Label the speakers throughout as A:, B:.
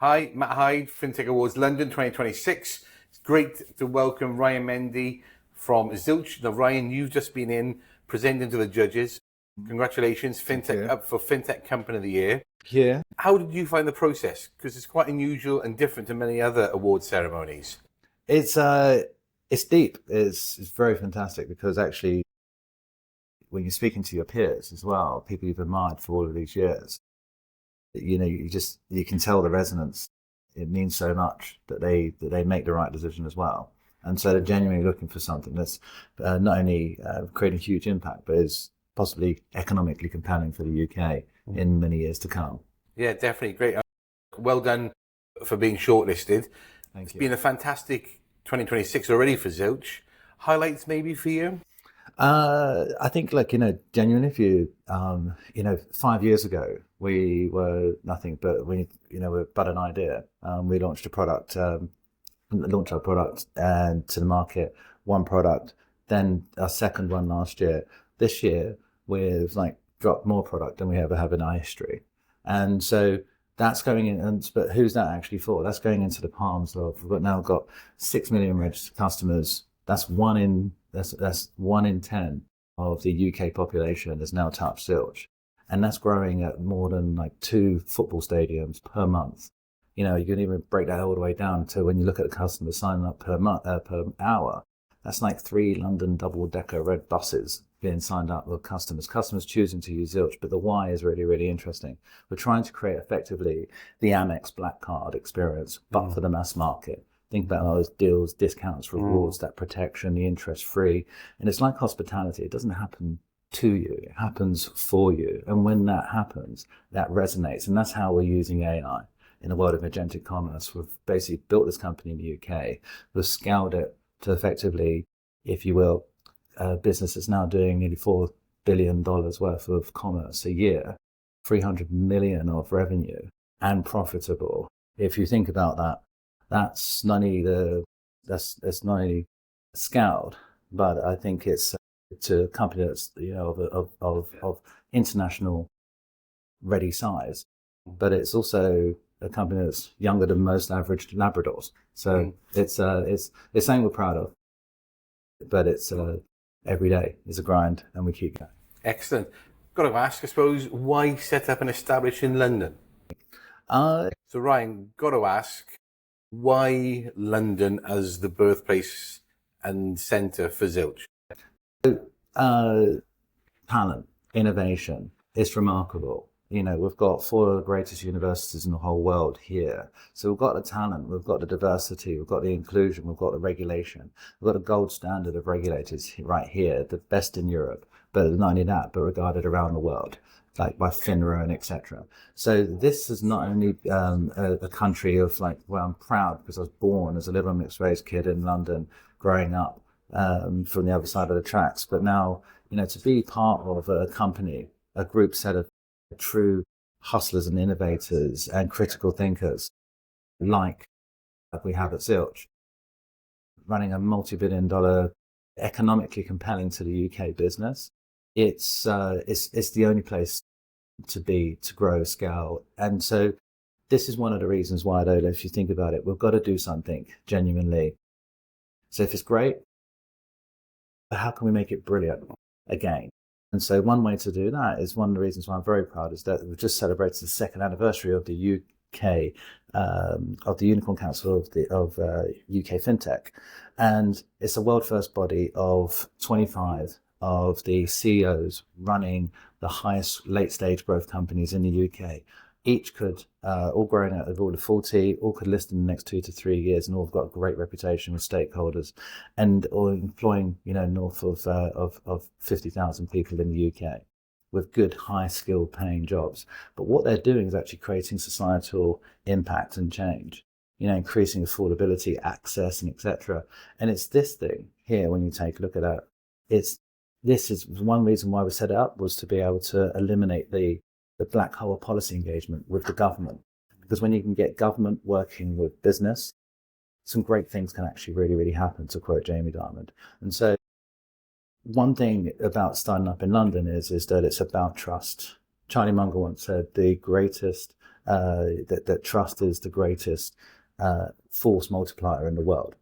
A: Hi, Matt Hyde, Fintech Awards London 2026. It's great to welcome Ryan Mendy from Zilch. Now, Ryan, you've just been in presenting to the judges. Congratulations,
B: Thank
A: Fintech
B: you.
A: up for Fintech Company of the Year.
B: Yeah,
A: How did you find the process? Because it's quite unusual and different to many other award ceremonies.
B: it's uh, it's deep. It's very fantastic because actually, when you're speaking to your peers as well, people you've admired for all of these years, you can tell the resonance. It means so much that they make the right decision as well, and so they're genuinely looking for something that's not only creating huge impact, but is possibly economically compelling for the UK in many years to come.
A: Yeah, definitely great. Well done for being shortlisted. It's
B: Thank you.
A: been a fantastic 2026 already for Zilch. Highlights maybe for you?
B: I think, like, genuinely, if you, 5 years ago, we were nothing but we're but an idea. We launched our product and to the market, one product, then our second one last year. This year, we've like dropped more product than we ever have in our history, and so that's going in. But who's that actually for? That's going into the palms of. Now got 6 million registered customers. That's 1 in 10 of the UK population has now touched Zilch, and that's growing at more than like 2 football stadiums per month. You can even break that all the way down to when you look at the customers signing up per hour. That's like 3 London double-decker red buses being signed up with customers choosing to use Zilch. But the why is really, really interesting. We're trying to create effectively the Amex Black Card experience, but for the mass market. Think about those deals, discounts, rewards, that protection, the interest free. And it's like hospitality. It doesn't happen to you, it happens for you. And when that happens, that resonates. And that's how we're using AI in the world of agentic commerce. We've basically built this company in the UK. We've scaled it to effectively, if you will, a business that's now doing nearly $4 billion worth of commerce a year, 300 million of revenue, and profitable. If you think about that, that's not only that's not only scaled, but I think it's a company that's of international ready size, but it's also a company that's younger than most average Labradors. So it's something we're proud of, but it's every day is a grind, and we keep going.
A: Excellent. Got to ask, I suppose, why set up and establish in London?
B: Uh,
A: So, Ryan, got to ask, why London as the birthplace and centre for Zilch?
B: uh, Talent, innovation, it's remarkable. We've got four of the greatest universities in the whole world here. So we've got the talent, we've got the diversity, we've got the inclusion, we've got the regulation. We've got a gold standard of regulators right here, the best in Europe, but not only that, but regarded around the world, like by FINRA and etc. So this is not only a country of like, well, I'm proud because I was born as a little mixed race kid in London growing up from the other side of the tracks, but now to be part of a company, a group set of true hustlers and innovators and critical thinkers like we have at Zilch, running a multi-billion dollar, economically compelling to the UK business. It's the only place to be, to grow, scale. And so this is one of the reasons why, though, if you think about it, we've got to do something genuinely. So if it's great, how can we make it brilliant again? And so one way to do that is, one of the reasons why I'm very proud is that we've just celebrated the second anniversary of the UK of the Unicorn Council of UK Fintech, and it's a world first body of 25 of the CEOs running the highest late stage growth companies in the UK. Each could all growing out of order 40, all could list in the next 2 to 3 years, and all have got a great reputation with stakeholders, and all employing north of 50,000 people in the UK with good high skilled paying jobs. But what they're doing is actually creating societal impact and change. Increasing affordability, access, and etc. And it's this thing here. When you take a look at that, this is one reason why we set it up, was to be able to eliminate the black hole policy engagement with the government. Because when you can get government working with business, some great things can actually really, really happen, to quote Jamie Dimon. And so one thing about starting up in London is that it's about trust. Charlie Munger once said the greatest that trust is the greatest force multiplier in the world.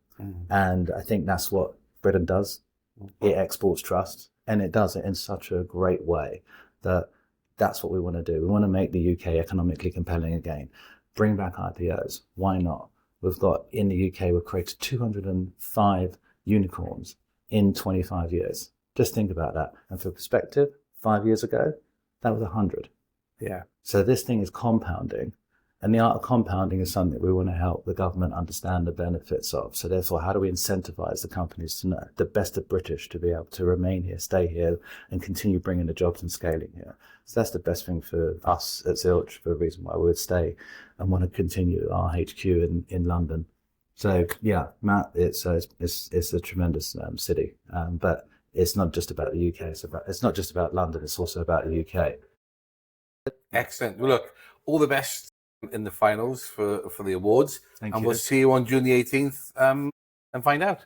B: And I think that's what Britain does. It exports trust, and it does it in such a great way that that's what we want to do. We want to make the UK economically compelling again. Bring back IPOs. Why not? We've got, in the UK, we've created 205 unicorns in 25 years. Just think about that. And for perspective, 5 years ago, that was 100.
A: Yeah.
B: So this thing is compounding. And the art of compounding is something we want to help the government understand the benefits of. So therefore, how do we incentivize the companies to know the best of British to be able to remain here, stay here, and continue bringing the jobs and scaling here? So that's the best thing for us at Zilch, for a reason why we would stay and want to continue our HQ in London. So yeah, Matt, it's a tremendous city, but it's not just about the UK. It's not just about London. It's also about the UK.
A: Excellent. Well, look, all the best in the finals for the awards.
B: Thank
A: and
B: you.
A: We'll see you on June the 18th and find out.